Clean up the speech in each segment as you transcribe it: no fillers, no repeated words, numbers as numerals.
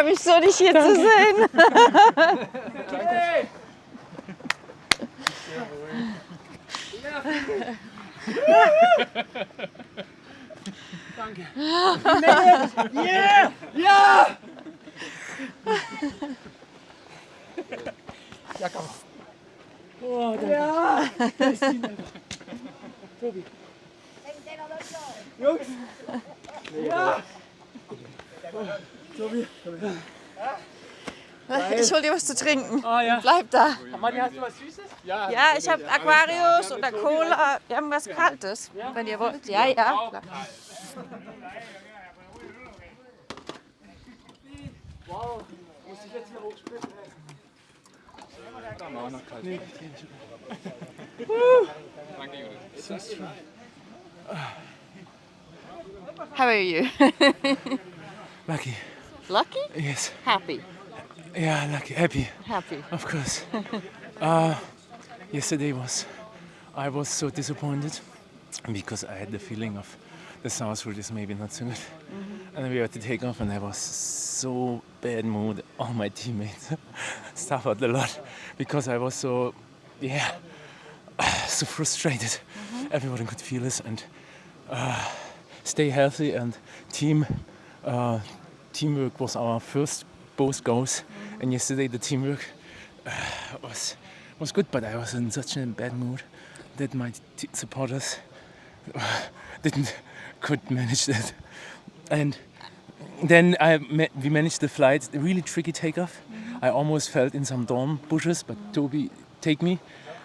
freue mich so, dich hier zu sehen. Danke. Danke. Yeah! Ja! Ja, komm. Oh, danke. Ja! Das ist die Tobi. Jungs! Ja! Tobi, komm her. Ich hol dir was zu trinken. Ah, ja. Bleib da. Manni, hast du was Süßes? Ja, ich habe Aquarius oder Cola. Wir haben was Kaltes, wenn ihr wollt. Ja, ja. Klar. Wow, muss ich jetzt hier hochspringen? Da haben wir auch noch kalt. Nee, danke, Judith. So strong. How are you? Lucky. Lucky? Yes. Happy. Yeah, lucky. Happy. Happy. Of course. Yesterday I was so disappointed because I had the feeling of the south route is maybe not so good. And we had to take off and I was so bad mood. All my teammates suffered a lot because I was so frustrated. Everyone could feel this and stay healthy and teamwork was our first both goals. And yesterday the teamwork was good, but I was in such a bad mood that my supporters could manage that. And then we managed the flight, a really tricky takeoff. I almost fell in some thorn bushes, but Toby take me.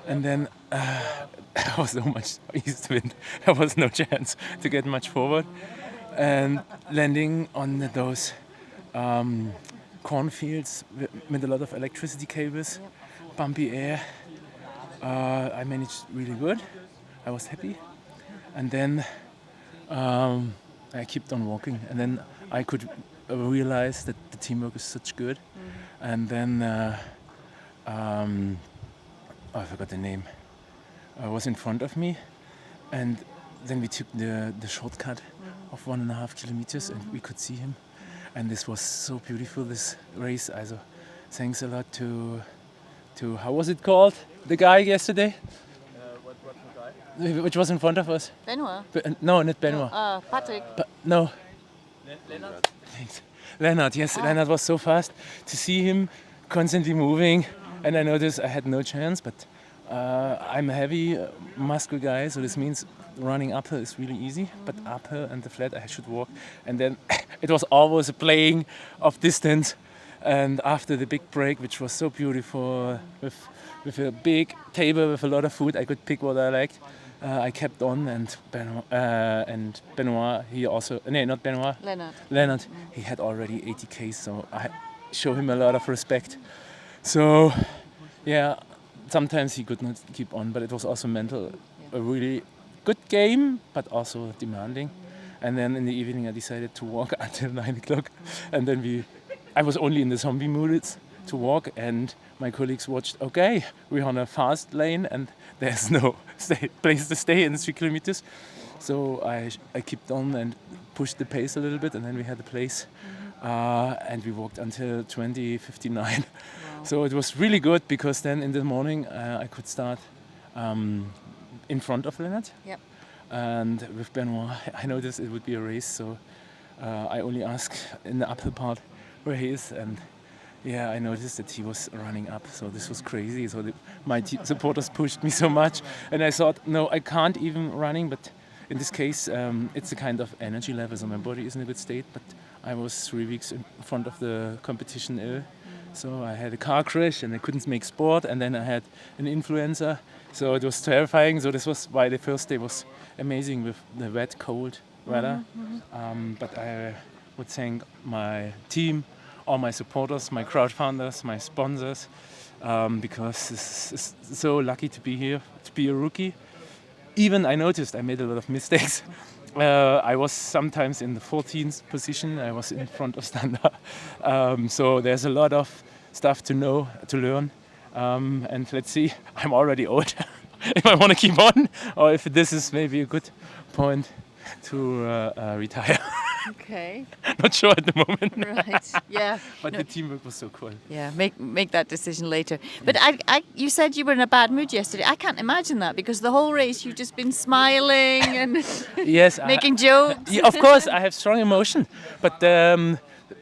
And then there was so much east wind, there was no chance to get much forward. And landing on those cornfields with a lot of electricity cables, bumpy air, I managed really good. I was happy. And then I kept on walking, and then I could realize that the teamwork is such good. And then I forgot the name. Was in front of me, and then we took the shortcut of 1.5 kilometers, and we could see him. And this was so beautiful, this race. Also, thanks a lot to how was it called? The guy yesterday. Which was in front of us? Benoit. No, not Benoit. Patrick. No. Leonard. Leonard, yes. Leonard was so fast to see him constantly moving. And I noticed I had no chance, but I'm a heavy, muscle guy, so this means running uphill is really easy. But uphill and the flat, I should walk. And then it was always a playing of distance. And after the big break, which was so beautiful, with a big table with a lot of food, I could pick what I liked. I kept on, and Benoit, he also, no, not Benoit, Leonard, he had already 80 Ks, so I show him a lot of respect. So, yeah, sometimes he could not keep on, but it was also mental, a really good game, but also demanding. And then in the evening I decided to walk until 9 o'clock, and then I was only in the zombie mood to walk, and my colleagues watched, okay, we're on a fast lane and there's no place to stay in 3 kilometers. So I kept on and pushed the pace a little bit, and then we had a place and we walked until 20:59. Wow. So it was really good because then in the morning I could start in front of Leonard. Yep. And with Benoit, I noticed it would be a race, so I only asked in the upper part where he is, and yeah, I noticed that he was running up, so this was crazy. So my supporters pushed me so much, and I thought, no, I can't even running. But in this case, it's a kind of energy level, so my body is in a good state. But I was 3 weeks in front of the competition ill, so I had a car crash and I couldn't make sport, and then I had an influenza, so it was terrifying. So this was why the first day was amazing with the wet, cold weather. But I would thank my team, all my supporters, my crowdfunders, my sponsors, because it's so lucky to be here, to be a rookie. Even I noticed I made a lot of mistakes. I was sometimes in the 14th position. I was in front of Standard. So there's a lot of stuff to know, to learn. And let's see, I'm already old. If I want to keep on, or if this is maybe a good point to retire. Okay. Not sure at the moment. Right. Yeah. But the teamwork was so cool. Yeah. Make that decision later. But you said you were in a bad mood yesterday. I can't imagine that because the whole race you've just been smiling and Yes, making jokes. Yeah, of course, I have strong emotion, but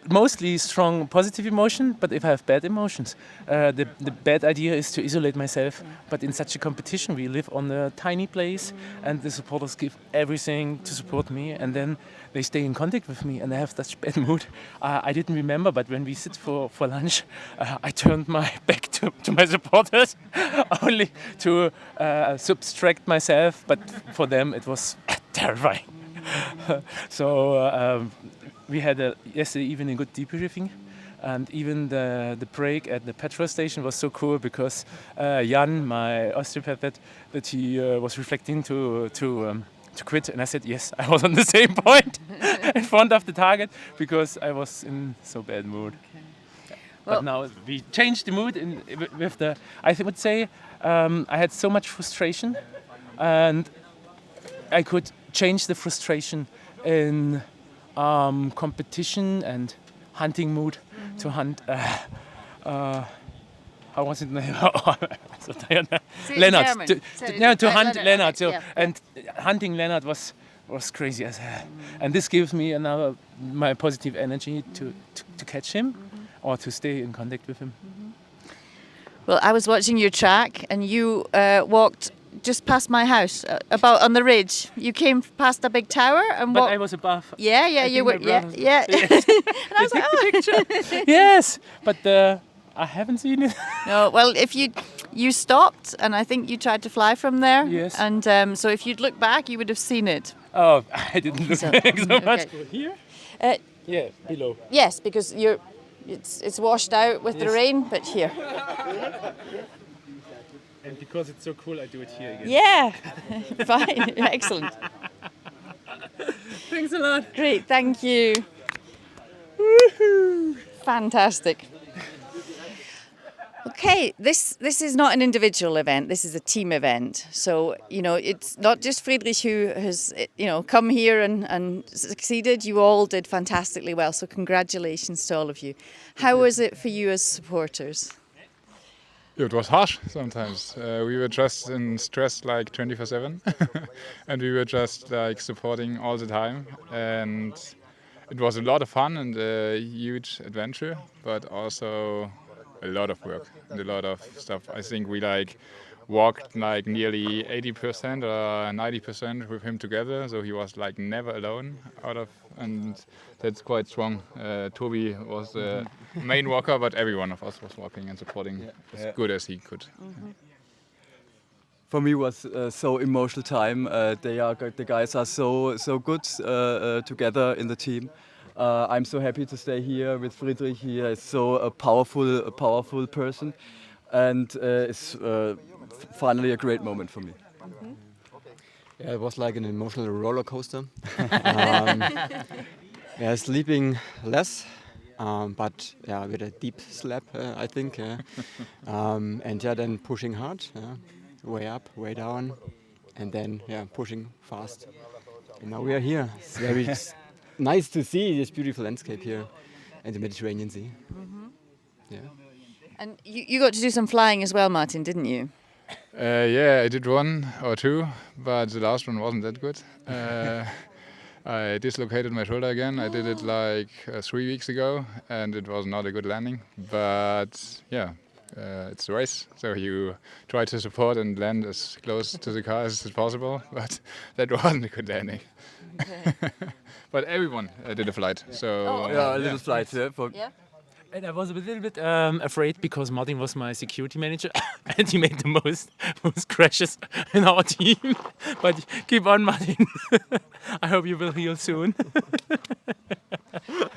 mostly strong positive emotion. But if I have bad emotions, the bad idea is to isolate myself. But in such a competition, we live on a tiny place, and the supporters give everything to support me, and then they stay in contact with me, and I have such bad mood. I didn't remember, but when we sit for lunch, I turned my back to my supporters, only to subtract myself. But for them, it was terrifying. So we had yesterday evening a good debriefing, and even the break at the petrol station was so cool because Jan, my osteopath, that he was reflecting to quit, and I said yes, I was on the same point in front of the target because I was in so bad mood. Okay. But now we changed the mood with the. I would say I had so much frustration, and I could change the frustration in competition and hunting mood to hunt. How was it? So tired now. Leonard. To hunt Leonard. So, and hunting Leonard was crazy as hell. And this gives me my positive energy to catch him or to stay in contact with him. Well, I was watching your track, and you walked just past my house, about on the ridge. You came past a big tower and But I was above. Yeah, you were. Yeah. Yes. And I was like, oh. Picture. Yes, but I haven't seen it. No, well, if you stopped, and I think you tried to fly from there. Yes. And so if you'd looked back, you would have seen it. Oh, I didn't look back so much. Okay. Here? Yeah, below. Yes, because it's washed out with the rain, but here. And because it's so cool, I do it here again. Yeah, fine, excellent. Thanks a lot. Great, thank you. Woohoo! Fantastic. Okay, this is not an individual event. This is a team event. So it's not just Friedrich who has come here and succeeded. You all did fantastically well. So congratulations to all of you. How was it for you as supporters? It was harsh sometimes. We were just in stress like 24/7, and we were just like supporting all the time. And it was a lot of fun and a huge adventure, but also a lot of work and a lot of stuff. I think we walked like nearly 80% or 90% with him together, so he was like never alone and that's quite strong. Toby was the main walker, but every one of us was walking and supporting as good as he could. Mm-hmm. For me, was so emotional time. The guys are so good together in the team. I'm so happy to stay here with Friedrich. He is so a powerful person, and it's finally a great moment for me. Mm-hmm. Yeah, it was like an emotional roller coaster. Sleeping less, but with a deep sleep, I think. And then pushing hard, way up, way down, and then pushing fast. And now we are here. It's very nice to see this beautiful landscape here in the Mediterranean Sea. Mm-hmm. Yeah. And you got to do some flying as well, Martin, didn't you? I did one or two, but the last one wasn't that good. I dislocated my shoulder again. I did it like 3 weeks ago, and it was not a good landing. But it's a race, so you try to support and land as close to the car as possible. But that wasn't a good landing. Okay. But everyone did a flight, so a little flight. Yeah. And I was a little bit afraid because Martin was my security manager and he made the most crashes in our team. But keep on, Martin. I hope you will heal soon.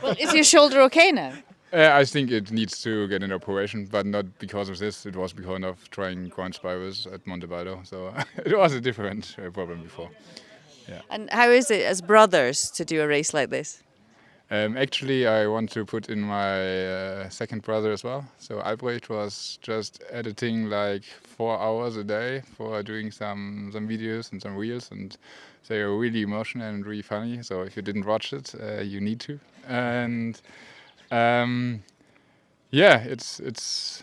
Well, is your shoulder okay now? I think it needs to get an operation, but not because of this. It was because of trying ground spirals at Montebaldo. So it was a different problem before. Yeah. And how is it as brothers to do a race like this? Actually, I want to put in my second brother as well. So Albrecht was just editing like 4 hours a day for doing some videos and some reels, and they are really emotional and really funny. So if you didn't watch it, you need to. And yeah, it's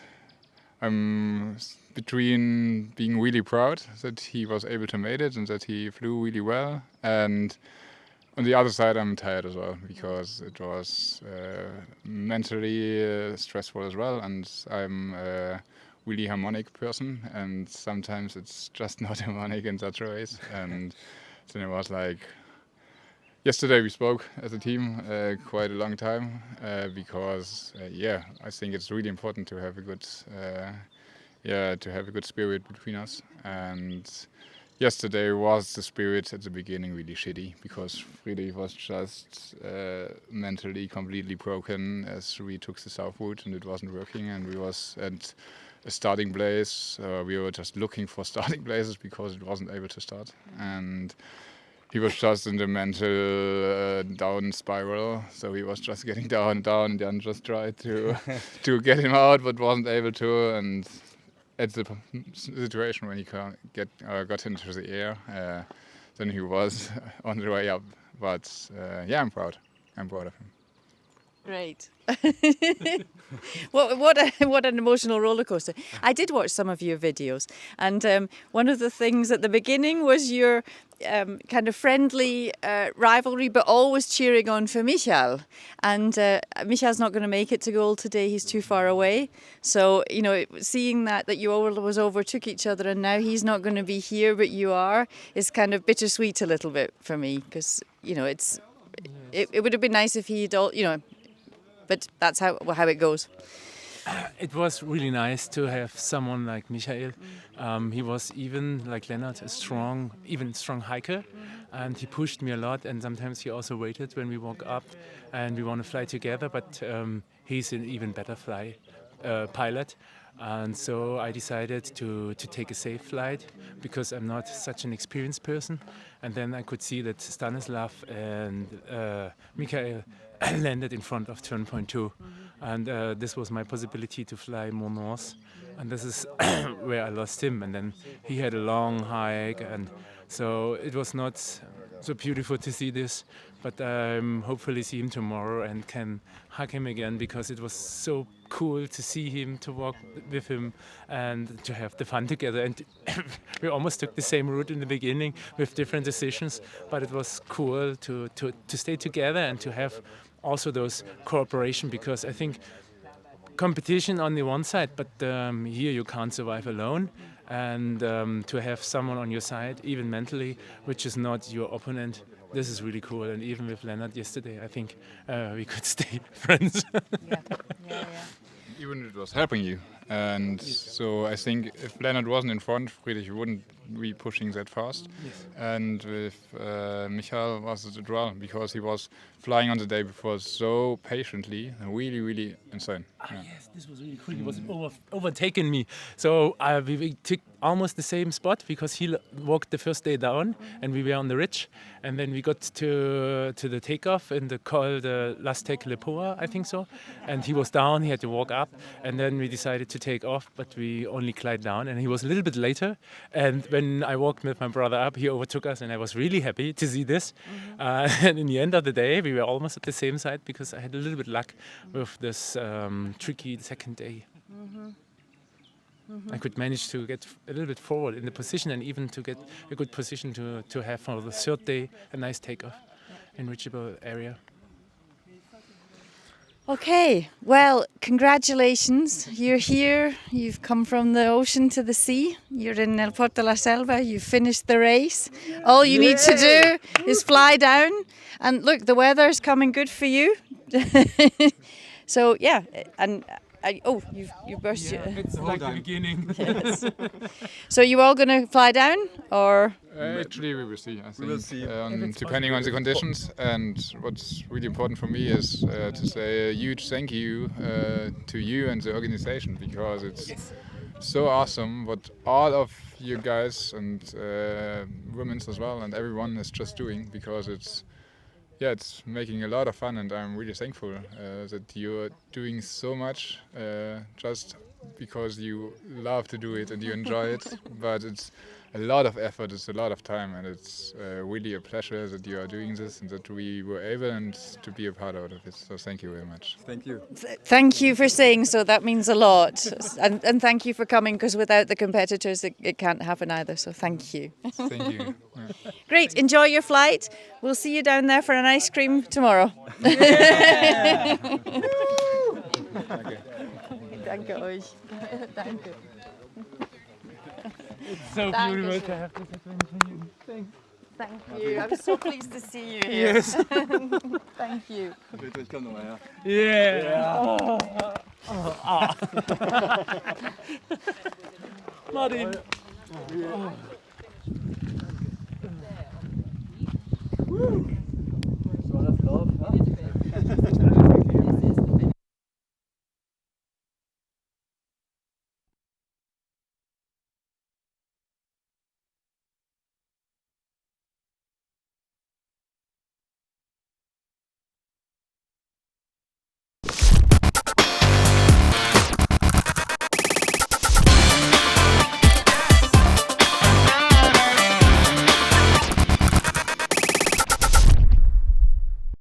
I'm between being really proud that he was able to make it and that he flew really well, and on the other side, I'm tired as well because it was mentally stressful as well, and I'm a really harmonic person, and sometimes it's just not harmonic in such a ways. And then it was like, yesterday we spoke as a team quite a long time because yeah, I think it's really important to have a good spirit between us. And yesterday was the spirit at the beginning really shitty because Friedrich was just mentally completely broken as we took the south route and it wasn't working, and we was at a starting place. We were just looking for starting places because it wasn't able to start, and he was just in the mental down spiral. So he was just getting down, and then just tried to get him out, but wasn't able to. And at the situation when he got into the air, then he was on the way up. But yeah, I'm proud. I'm proud of him. Great. What an emotional roller coaster. I did watch some of your videos, and one of the things at the beginning was your kind of friendly rivalry, but always cheering on for Michael. And Michael's not going to make it to goal today; he's too far away. So you know, seeing that you always overtook each other, and now he's not going to be here, but you are, is kind of bittersweet a little bit for me, because you know it would have been nice if he'd all, you know. But that's how it goes. It was really nice to have someone like Michael. He was even, like Lennart, a strong hiker, and he pushed me a lot. And sometimes he also waited when we walk up and we want to fly together. But he's an even better pilot. And so I decided to take a safe flight because I'm not such an experienced person. And then I could see that Stanislav and Michael landed in front of turn point 2. And this was my possibility to fly more north. And this is where I lost him. And then he had a long hike. And so it was not so beautiful to see this. But hopefully see him tomorrow and can hug him again, because it was so cool to see him, to walk with him and to have the fun together. And we almost took the same route in the beginning with different decisions, but it was cool to stay together and to have also those cooperation, because I think competition on the one side, but here you can't survive alone. And to have someone on your side, even mentally, which is not your opponent, this is really cool. And even with Lennart yesterday, I think we could stay friends. Yeah. Even it was helping you. And so I think if Lennart wasn't in front, Friedrich wouldn't be pushing that fast. Yes. And with Michael was as well, because he was flying on the day before so patiently, really, really insane. Yeah. Yes, this was really cool. He was overtaken me. So we took almost the same spot, because he walked the first day down and we were on the ridge. And then we got to the takeoff in the col de L'Aztec Lepoa, I think so. And he was down, he had to walk up. And then we decided to take off, but we only glide down. And he was a little bit later. And when I walked with my brother up, he overtook us, and I was really happy to see this. And in the end of the day, we were almost at the same side, because I had a little bit luck with this tricky second day. I could manage to get a little bit forward in the position, and even to get a good position to have for the third day a nice takeoff in reachable area. Okay, well, congratulations. You're here. You've come from the ocean to the sea. You're in El Port de la Selva. You've finished the race. All you need to do is fly down. And look, the weather's coming good for you. So, yeah, and you burst your... It's like the beginning. Yes. So you all going to fly down, or...? Actually, we will see. I think, We will see. depending on the conditions. And what's really important for me is to say a huge thank you to you and the organization, because it's so awesome what all of you guys and women as well and everyone is just doing, because it's yeah, it's making a lot of fun, and I'm really thankful that you're doing so much just because you love to do it and you enjoy it. But it's a lot of effort, it's a lot of time, and it's really a pleasure that you are doing this and that we were able and to be a part of it. So thank you very much. Thank you. Thank you for saying so. That means a lot. And thank you for coming, because without the competitors, it can't happen either. So thank you. Thank you. Yeah. Great. Enjoy your flight. We'll see you down there for an ice cream tomorrow. Danke euch. Danke. It's so beautiful to have this adventure. Thank you. I'm so pleased to see you here. Yes. Thank you. Friedrich, komm nochmal her. Yeah. Martin.